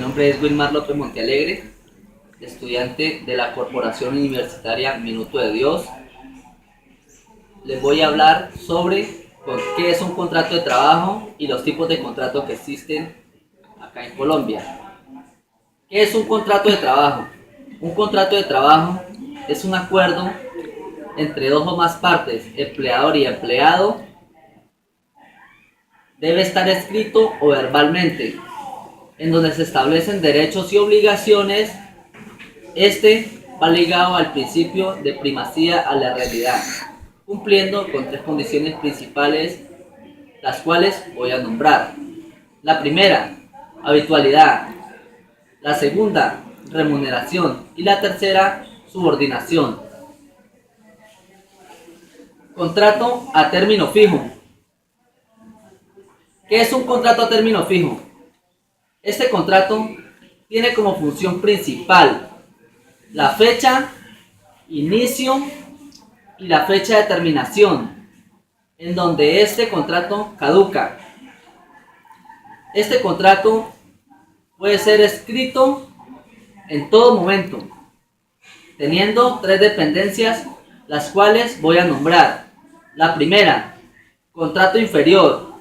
nombre es Wilmar López Montealegre, estudiante de la Corporación Universitaria Minuto de Dios. Les voy a hablar sobre qué es un contrato de trabajo y los tipos de contratos que existen acá en Colombia. ¿Qué es un contrato de trabajo? Un contrato de trabajo es un acuerdo entre dos o más partes, empleador y empleado. Debe estar escrito o verbalmente, en donde se establecen derechos y obligaciones. Este va ligado al principio de primacía a la realidad, cumpliendo con tres condiciones principales, las cuales voy a nombrar. La primera, habitualidad. La segunda, remuneración. Y la tercera, subordinación. Contrato a término fijo. ¿Qué es un contrato a término fijo? Este contrato tiene como función principal la fecha, inicio y la fecha de terminación, en donde este contrato caduca. Este contrato puede ser escrito en todo momento, teniendo tres dependencias, las cuales voy a nombrar. La primera, contrato inferior.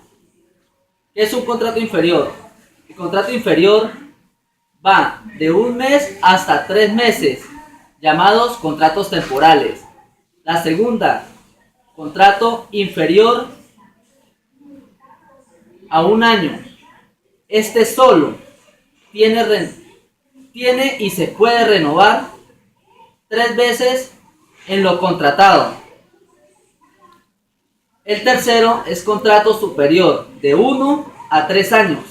¿Qué es un contrato inferior? El contrato inferior va de 1 mes hasta 3 meses, llamados contratos temporales. La segunda, contrato inferior a 1 año. Este solo tiene y se puede renovar 3 veces en lo contratado. El tercero es contrato superior de 1 a 3 años,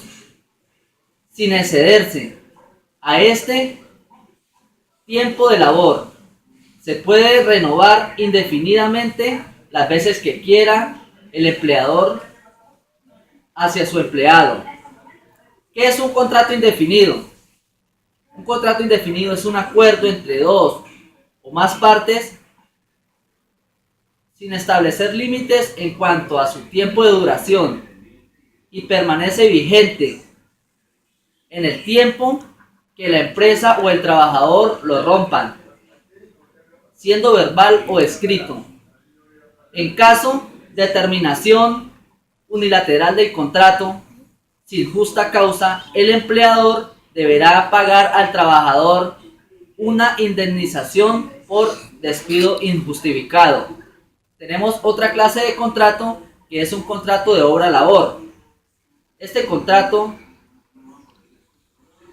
sin excederse a este tiempo de labor. Se puede renovar indefinidamente las veces que quiera el empleador hacia su empleado. ¿Qué es un contrato indefinido? Un contrato indefinido es un acuerdo entre dos o más partes sin establecer límites en cuanto a su tiempo de duración y permanece vigente en el tiempo que la empresa o el trabajador lo rompan, siendo verbal o escrito. En caso de terminación unilateral del contrato, sin justa causa, el empleador deberá pagar al trabajador una indemnización por despido injustificado. Tenemos otra clase de contrato que es un contrato de obra-labor. Este contrato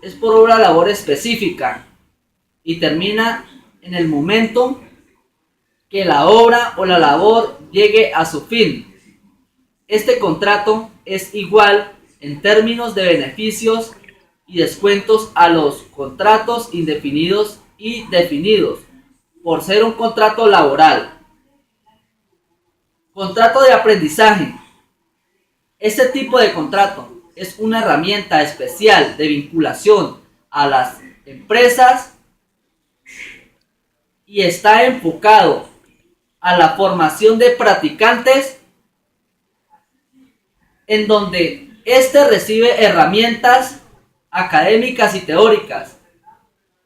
es por obra-labor específica y termina en el momento que la obra o la labor llegue a su fin. Este contrato es igual en términos de beneficios y descuentos a los contratos indefinidos y definidos, por ser un contrato laboral. Contrato de aprendizaje. Este tipo de contrato es una herramienta especial de vinculación a las empresas y está enfocado a la formación de practicantes, en donde éste recibe herramientas académicas y teóricas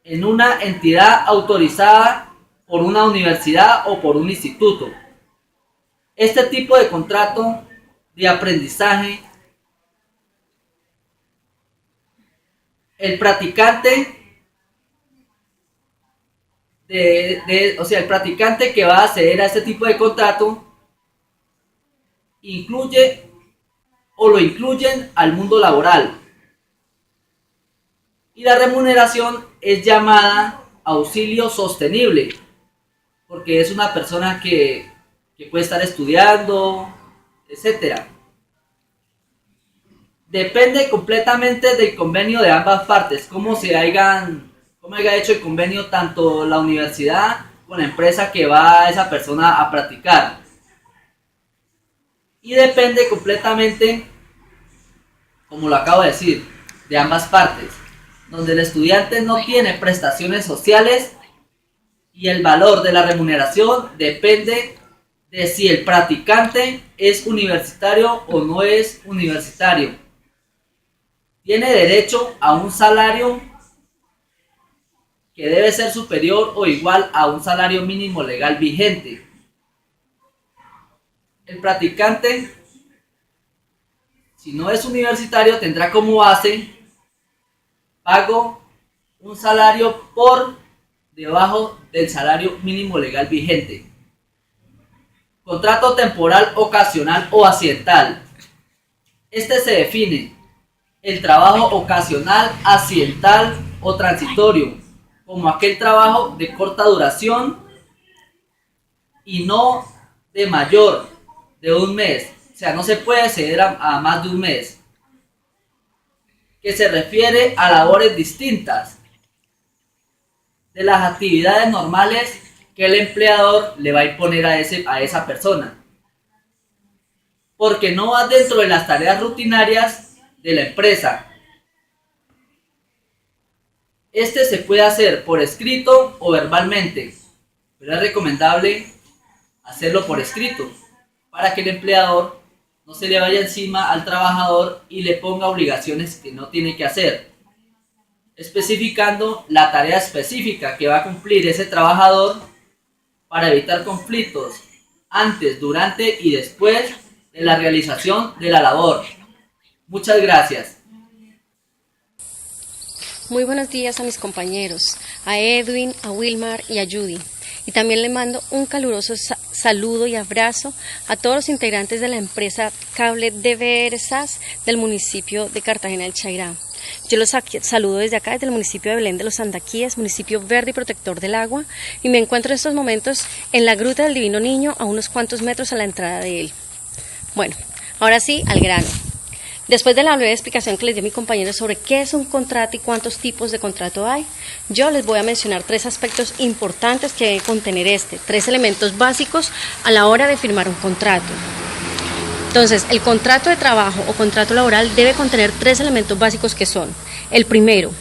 en una entidad autorizada por una universidad o por un instituto. Este tipo de contrato de aprendizaje, el practicante el practicante que va a acceder a este tipo de contrato incluye o lo incluyen al mundo laboral. Y la remuneración es llamada auxilio sostenible, porque es una persona que puede estar estudiando, etc. Depende completamente del convenio de ambas partes, cómo haya hecho el convenio tanto la universidad con la empresa que va esa persona a practicar. Y depende completamente, como lo acabo de decir, de ambas partes, donde el estudiante no tiene prestaciones sociales y el valor de la remuneración depende de si el practicante es universitario o no es universitario. tiene derecho a un salario que debe ser superior o igual a un salario mínimo legal vigente. El practicante, si no es universitario, tendrá como base pago un salario por debajo del salario mínimo legal vigente. Contrato temporal, ocasional o accidental. Este se define el trabajo ocasional, accidental o transitorio como aquel trabajo de corta duración y no de mayor de un mes. O sea, no se puede exceder a más de un mes. Que se refiere a labores distintas de las actividades normales que el empleador le va a imponer a esa persona, porque no va dentro de las tareas rutinarias de la empresa. Este se puede hacer por escrito o verbalmente, pero es recomendable hacerlo por escrito para que el empleador no se le vaya encima al trabajador y le ponga obligaciones que no tiene que hacer, especificando la tarea específica que va a cumplir ese trabajador para evitar conflictos antes, durante y después de la realización de la labor. Muchas gracias. Muy buenos días a mis compañeros, a Edwin, a Wilmar y a Judy. Y también le mando un caluroso saludo y abrazo a todos los integrantes de la empresa Cable DBR SAS del municipio de Cartagena del Chairá. Yo los saludo desde acá, desde el municipio de Belén de los Andaquíes, municipio verde y protector del agua, y me encuentro en estos momentos en la Gruta del Divino Niño, a unos cuantos metros a la entrada de él. Bueno, ahora sí, al grano. Después de la breve explicación que les di a mi compañero sobre qué es un contrato y cuántos tipos de contrato hay, yo les voy a mencionar 3 aspectos importantes que debe contener 3 elementos básicos a la hora de firmar un contrato. Entonces, el contrato de trabajo o contrato laboral debe contener 3 elementos básicos que son: el primero,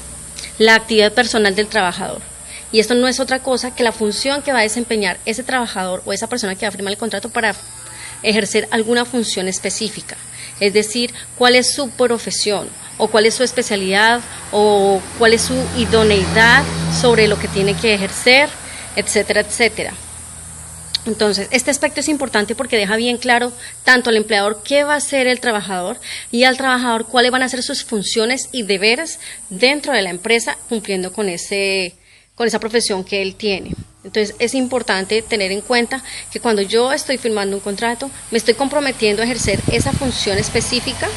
la actividad personal del trabajador. Y esto no es otra cosa que la función que va a desempeñar ese trabajador o esa persona que va a firmar el contrato para ejercer alguna función específica. Es decir, cuál es su profesión, o cuál es su especialidad, o cuál es su idoneidad sobre lo que tiene que ejercer, etcétera, etcétera. Entonces, este aspecto es importante porque deja bien claro tanto al empleador qué va a hacer el trabajador y al trabajador cuáles van a ser sus funciones y deberes dentro de la empresa cumpliendo con esa profesión que él tiene. Entonces, es importante tener en cuenta que cuando yo estoy firmando un contrato, me estoy comprometiendo a ejercer esa función específica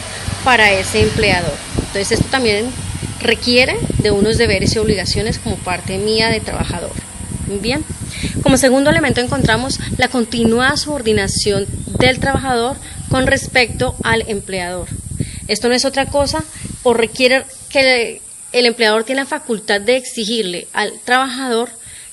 para ese empleador. Entonces, esto también requiere de unos deberes y obligaciones como parte mía de trabajador. Bien. Como segundo elemento encontramos la continuada subordinación del trabajador con respecto al empleador. Esto no es otra cosa, o requiere que el empleador tiene la facultad de exigirle al trabajador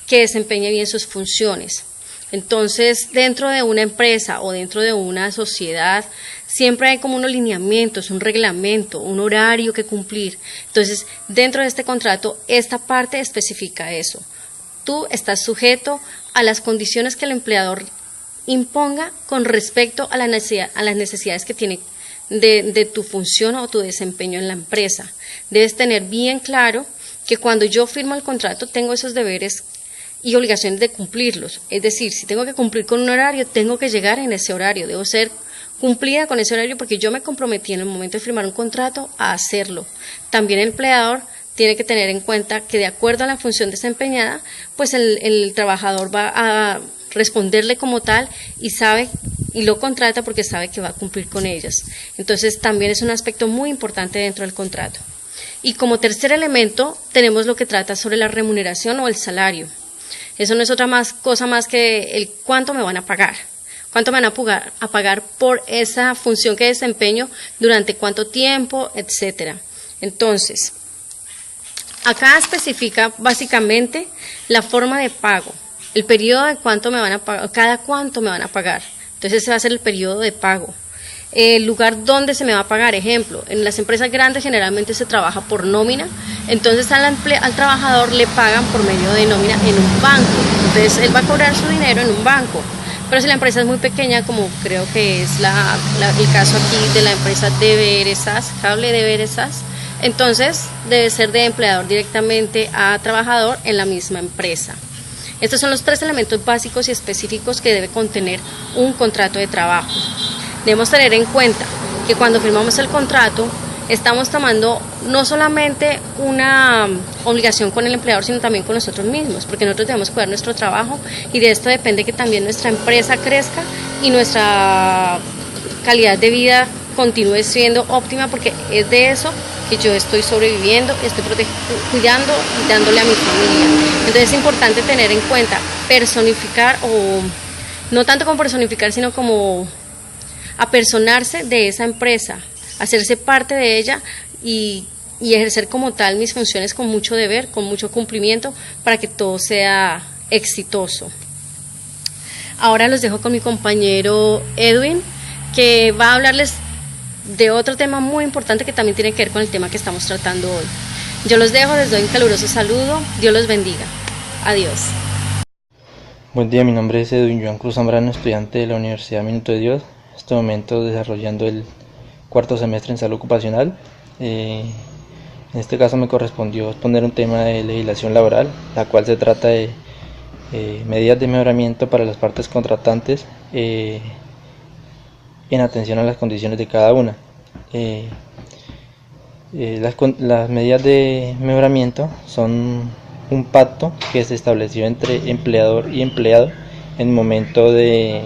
que desempeñe bien sus funciones. Entonces, dentro de una empresa o dentro de una sociedad, siempre hay como unos lineamientos, un reglamento, un horario que cumplir. Entonces, dentro de este contrato, esta parte especifica eso. Tú estás sujeto a las condiciones que el empleador imponga con respecto a las necesidades que tiene de tu función o tu desempeño en la empresa. Debes tener bien claro que cuando yo firmo el contrato tengo esos deberes y obligaciones de cumplirlos. Es decir, si tengo que cumplir con un horario, tengo que llegar en ese horario, debo ser cumplida con ese horario porque yo me comprometí en el momento de firmar un contrato a hacerlo. También el empleador tiene que tener en cuenta que de acuerdo a la función desempeñada, pues el trabajador va a responderle como tal y lo contrata porque sabe que va a cumplir con ellas. Entonces también es un aspecto muy importante dentro del contrato. Y como tercer elemento tenemos lo que trata sobre la remuneración o el salario. Eso no es otra cosa más que el cuánto me van a pagar. ¿Cuánto me van a pagar por esa función que desempeño? ¿Durante cuánto tiempo? Etcétera. Entonces, acá especifica básicamente la forma de pago, el periodo de cuánto me van a pagar, cada cuánto me van a pagar. Entonces, ese va a ser el periodo de pago. El lugar donde se me va a pagar, ejemplo, en las empresas grandes generalmente se trabaja por nómina, entonces al trabajador le pagan por medio de nómina en un banco, entonces él va a cobrar su dinero en un banco. Pero si la empresa es muy pequeña, como creo que es el caso aquí de la empresa DBR SAS, Cable DBR SAS, entonces debe ser de empleador directamente a trabajador en la misma empresa. Estos son los 3 elementos básicos y específicos que debe contener un contrato de trabajo. Debemos tener en cuenta que cuando firmamos el contrato estamos tomando no solamente una obligación con el empleador, sino también con nosotros mismos, porque nosotros debemos cuidar nuestro trabajo y de esto depende que también nuestra empresa crezca y nuestra calidad de vida continúe siendo óptima, porque es de eso que yo estoy sobreviviendo, estoy cuidando y dándole a mi familia. Entonces es importante tener en cuenta personificar, o no tanto como personificar, sino como apersonarse de esa empresa, hacerse parte de ella y ejercer como tal mis funciones con mucho deber, con mucho cumplimiento, para que todo sea exitoso. Ahora los dejo con mi compañero Edwin, que va a hablarles de otro tema muy importante que también tiene que ver con el tema que estamos tratando hoy. Yo los dejo, les doy un caluroso saludo, Dios los bendiga. Adiós. Buen día, mi nombre es Edwin Joan Cruz Zambrano, estudiante de la Universidad Minuto de Dios. En este momento desarrollando el 4º semestre en salud ocupacional. En este caso me correspondió exponer un tema de legislación laboral, la cual se trata de medidas de mejoramiento para las partes contratantes en atención a las condiciones de cada una. Las medidas de mejoramiento son un pacto que se estableció entre empleador y empleado en el momento de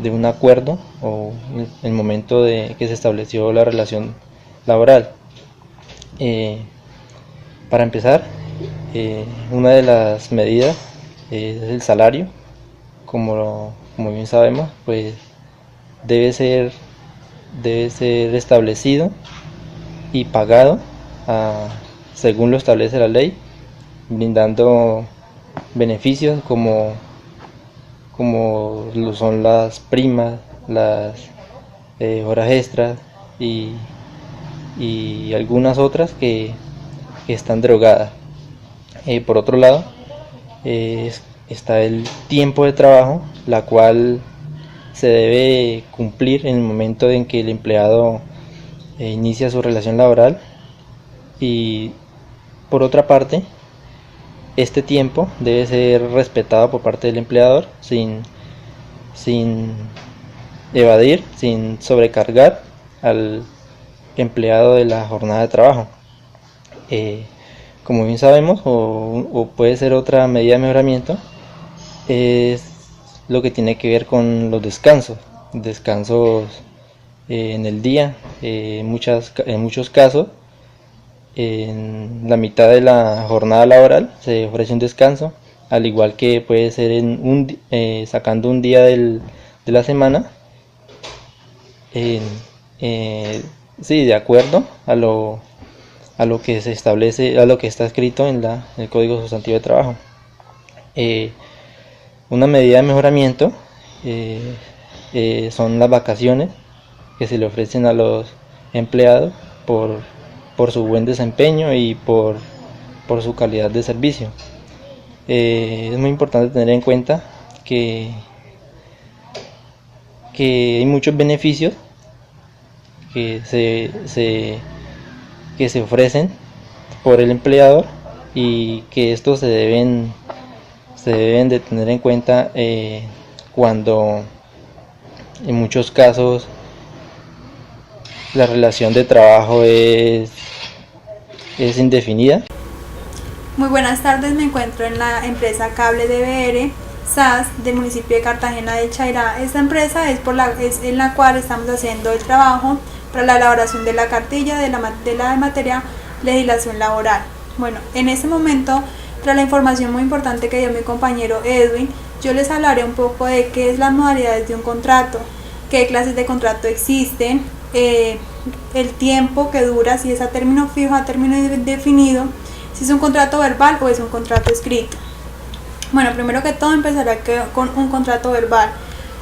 un acuerdo o en el momento de que se estableció la relación laboral. Para empezar, una de las medidas es el salario. Como bien sabemos, pues debe ser establecido y pagado según lo establece la ley, brindando beneficios como lo son las primas, las horas extras y algunas otras que están derogadas. Por otro lado, está el tiempo de trabajo, la cual se debe cumplir en el momento en que el empleado inicia su relación laboral. Y por otra parte, este tiempo debe ser respetado por parte del empleador sin evadir, sin sobrecargar al empleado de la jornada de trabajo. Como bien sabemos, o puede ser otra medida de mejoramiento, es lo que tiene que ver con los descansos en el día. En muchos casos, en la mitad de la jornada laboral se ofrece un descanso, al igual que puede ser sacando un día de la semana, de acuerdo a lo que se establece, a lo que está escrito en el Código Sustantivo de Trabajo. Una medida de mejoramiento son las vacaciones que se le ofrecen a los empleados por su buen desempeño y por su calidad de servicio. Es muy importante tener en cuenta que hay muchos beneficios que se ofrecen por el empleador y que estos se deben de tener en cuenta cuando en muchos casos la relación de trabajo es indefinida. Muy buenas tardes, me encuentro en la empresa Cable DBR SAS del municipio de Cartagena de Chairá. Esta empresa es en la cual estamos haciendo el trabajo para la elaboración de la cartilla de la materia legislación laboral. Bueno, en este momento, tras la información muy importante que dio mi compañero Edwin, yo les hablaré un poco de qué es las modalidades de un contrato, qué clases de contrato existen, el tiempo que dura, si es a término fijo, a término indefinido, si es un contrato verbal o es un contrato escrito. Bueno, primero que todo empezaré con un contrato verbal.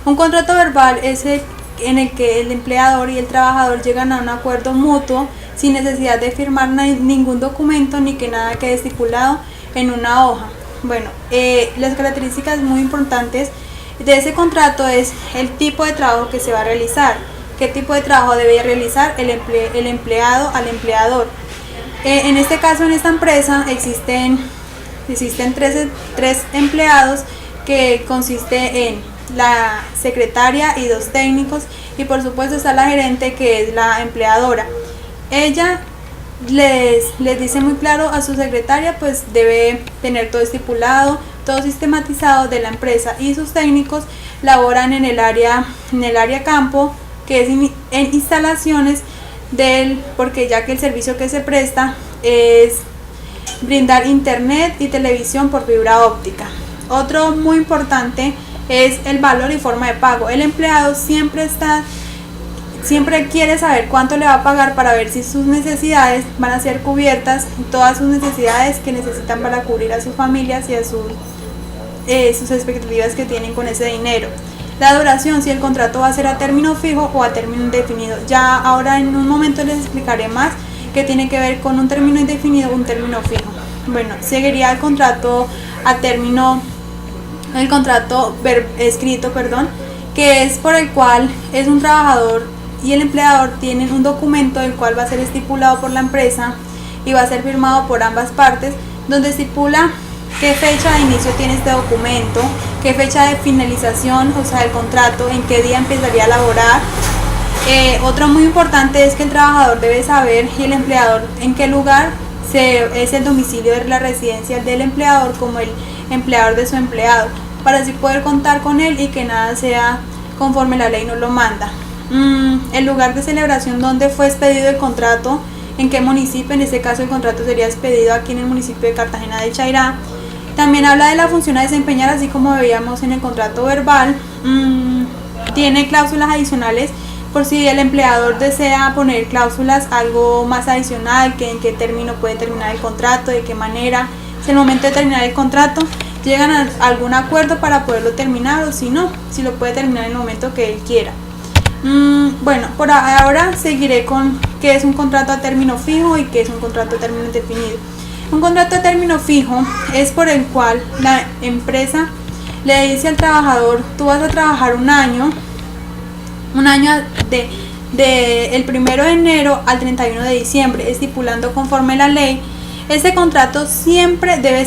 Un contrato verbal es en el que el empleador y el trabajador llegan a un acuerdo mutuo sin necesidad de firmar ningún documento ni que nada quede estipulado en una hoja. Bueno, las características muy importantes de ese contrato es el tipo de trabajo que se va a realizar, qué tipo de trabajo debe realizar el empleado al empleador. En este caso, en esta empresa existen tres empleados, que consiste en la secretaria y 2 técnicos, y por supuesto está la gerente, que es la empleadora. Ella les dice muy claro a su secretaria, pues debe tener todo estipulado, todo sistematizado de la empresa, y sus técnicos laboran en el área campo, que es en instalaciones porque ya que el servicio que se presta es brindar internet y televisión por fibra óptica. Otro muy importante es el valor y forma de pago. El empleado siempre quiere saber cuánto le va a pagar para ver si sus necesidades van a ser cubiertas, todas sus necesidades que necesitan para cubrir a sus familias y a sus expectativas que tienen con ese dinero. La duración, si el contrato va a ser a término fijo o a término indefinido. Ya ahora en un momento les explicaré más qué tiene que ver con un término indefinido o un término fijo. Bueno, seguiría el contrato escrito, que es por el cual es un trabajador y el empleador tienen un documento, el cual va a ser estipulado por la empresa y va a ser firmado por ambas partes, donde estipula qué fecha de inicio tiene este documento, qué fecha de finalización, o sea, el contrato, en qué día empezaría a laborar. Otro muy importante es que el trabajador debe saber, y el empleador, en qué lugar es el domicilio de la residencia del empleador como el empleador de su empleado, para así poder contar con él y que nada sea conforme la ley nos lo manda. El lugar de celebración donde fue expedido el contrato, en qué municipio. En este caso el contrato sería expedido aquí en el municipio de Cartagena de Chairá. También habla de la función a desempeñar, así como veíamos en el contrato verbal. Tiene cláusulas adicionales por si el empleador desea poner cláusulas, algo más adicional, que en qué término puede terminar el contrato, de qué manera. Si el momento de terminar el contrato llegan a algún acuerdo para poderlo terminar, o si no, si lo puede terminar en el momento que él quiera. Bueno, por ahora seguiré con qué es un contrato a término fijo y qué es un contrato a término indefinido. Un contrato a término fijo es por el cual la empresa le dice al trabajador: tú vas a trabajar un año de el 1 de enero al 31 de diciembre, estipulando conforme la ley. Este contrato siempre debe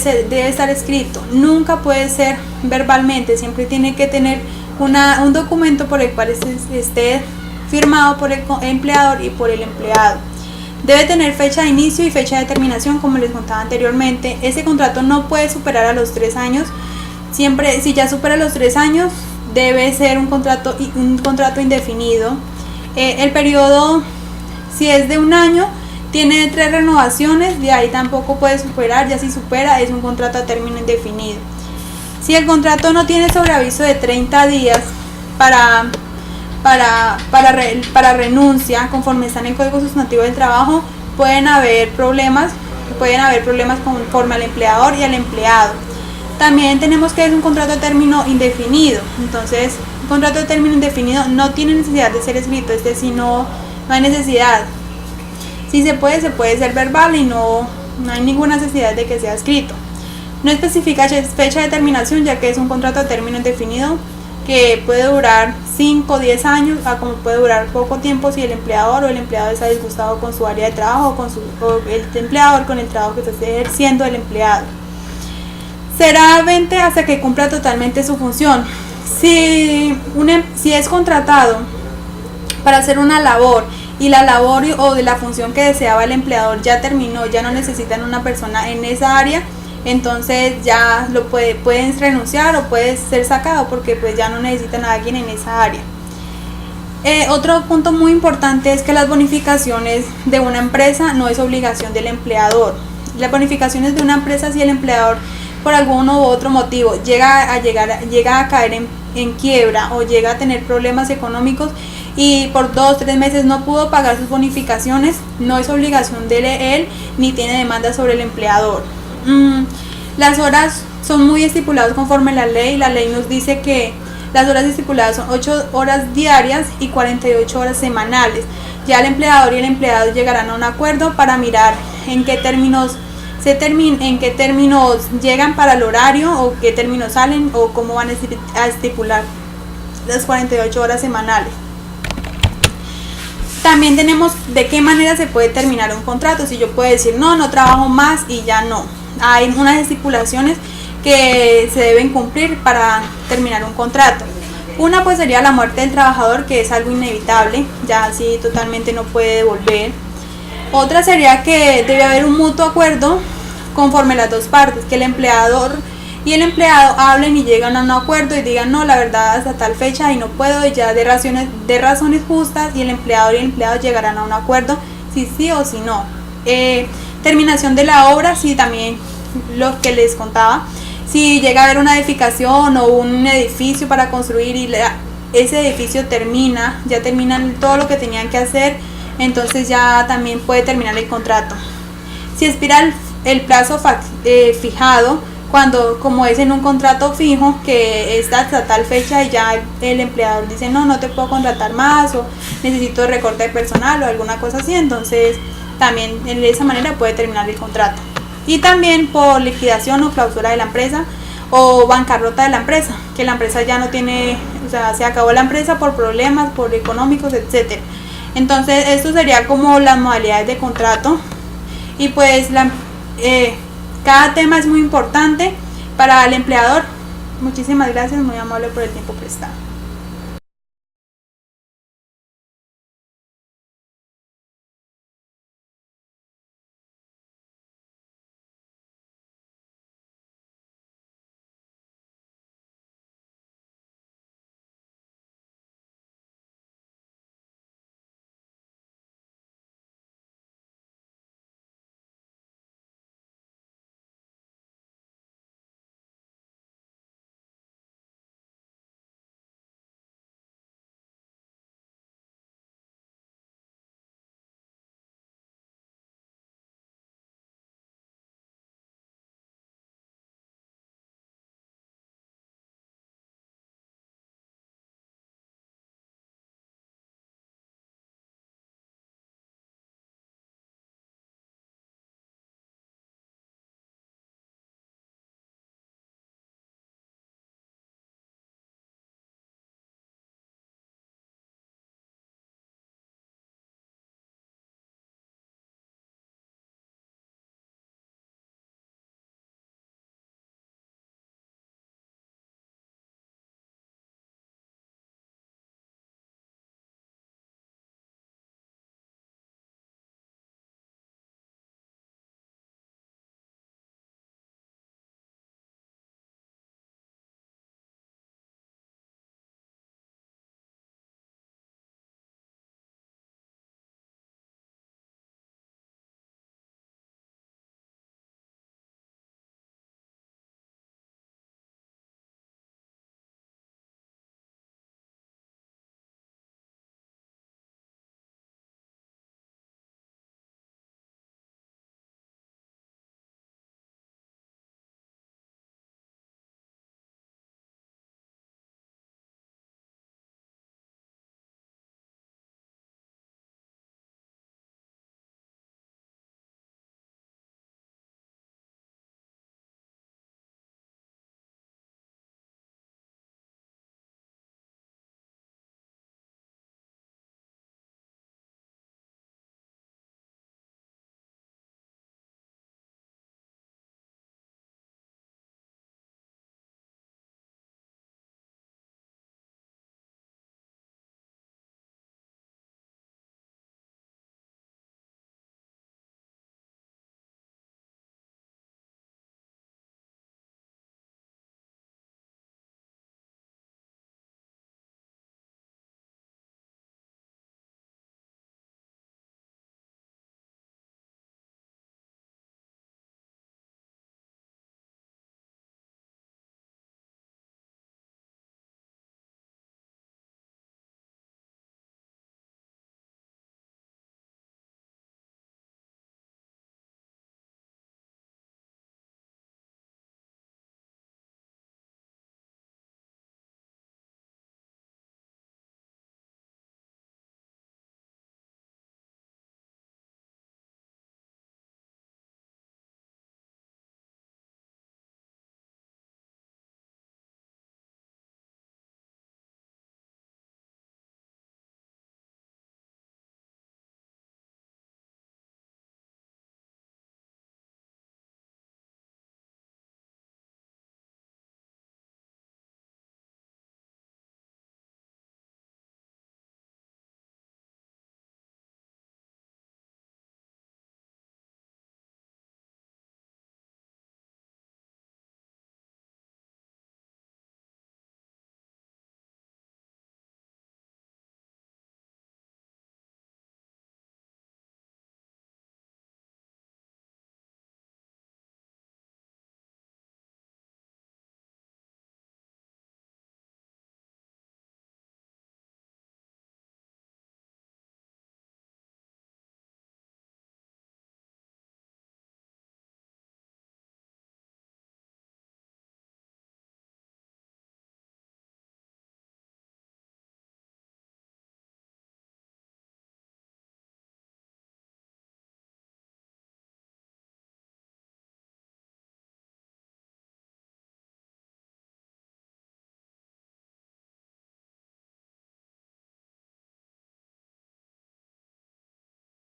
estar escrito, nunca puede ser verbalmente, siempre tiene que tener un documento por el cual esté firmado por el empleador y por el empleado. Debe tener fecha de inicio y fecha de terminación, como les contaba anteriormente. Ese contrato no puede superar a los 3 años. Siempre, si ya supera los 3 años, debe ser un contrato indefinido. El periodo, si es de un año, tiene 3 renovaciones, de ahí tampoco puede superar. Ya si supera, es un contrato a término indefinido. Si el contrato no tiene sobreaviso de 30 días para renuncia, conforme está en el Código Sustantivo del Trabajo, pueden haber problemas conforme al empleador y al empleado. También tenemos que es un contrato a término indefinido. Entonces, un contrato de término indefinido no tiene necesidad de ser escrito, si no hay necesidad. Si se puede ser verbal y no hay ninguna necesidad de que sea escrito. No especifica fecha de terminación, ya que es un contrato a término indefinido que puede durar 5 o 10 años, como puede durar poco tiempo si el empleador o el empleado está disgustado con su área de trabajo o el empleador con el trabajo que está ejerciendo el empleado. Será 20 hasta que cumpla totalmente su función. Si es contratado para hacer una labor y la labor o de la función que deseaba el empleador ya terminó, ya no necesitan una persona en esa área, entonces ya pueden renunciar o puede ser sacado, porque pues ya no necesitan a alguien en esa área. Otro punto muy importante es que las bonificaciones de una empresa no es obligación del empleador. Las bonificaciones de una empresa, si el empleador por alguno u otro motivo llega a caer en quiebra o llega a tener problemas económicos y por 2 o 3 meses no pudo pagar sus bonificaciones, no es obligación de él ni tiene demanda sobre el empleador. Las horas son muy estipuladas conforme la ley. La ley nos dice que las horas estipuladas son 8 horas diarias y 48 horas semanales. Ya el empleador y el empleado llegarán a un acuerdo para mirar en qué términos llegan para el horario, o qué términos salen, o cómo van a estipular las 48 horas semanales. También tenemos de qué manera se puede terminar un contrato. Si yo puedo decir no trabajo más y ya no. Hay unas estipulaciones que se deben cumplir para terminar un contrato. Una pues sería la muerte del trabajador, que es algo inevitable, ya así totalmente no puede devolver. Otra sería que debe haber un mutuo acuerdo conforme las dos partes, que el empleador y el empleado hablen y lleguen a un acuerdo y digan no, la verdad hasta tal fecha y no puedo, y ya de razones justas, y el empleador y el empleado llegarán a un acuerdo si sí o si no. Terminación de la obra, sí, también lo que les contaba, si llega a haber una edificación o un edificio para construir y ese edificio ya terminan todo lo que tenían que hacer, entonces ya también puede terminar el contrato. Si expira el plazo fijado, cuando como es en un contrato fijo que está hasta tal fecha y ya el empleador dice no te puedo contratar más, o necesito recorte de personal o alguna cosa así, entonces también de esa manera puede terminar el contrato. Y también por liquidación o clausura de la empresa o bancarrota de la empresa, que la empresa ya no tiene, o sea, se acabó la empresa por problemas, por económicos, etcétera. Entonces esto sería como las modalidades de contrato, y pues cada tema es muy importante para el empleador. Muchísimas gracias, muy amable por el tiempo prestado.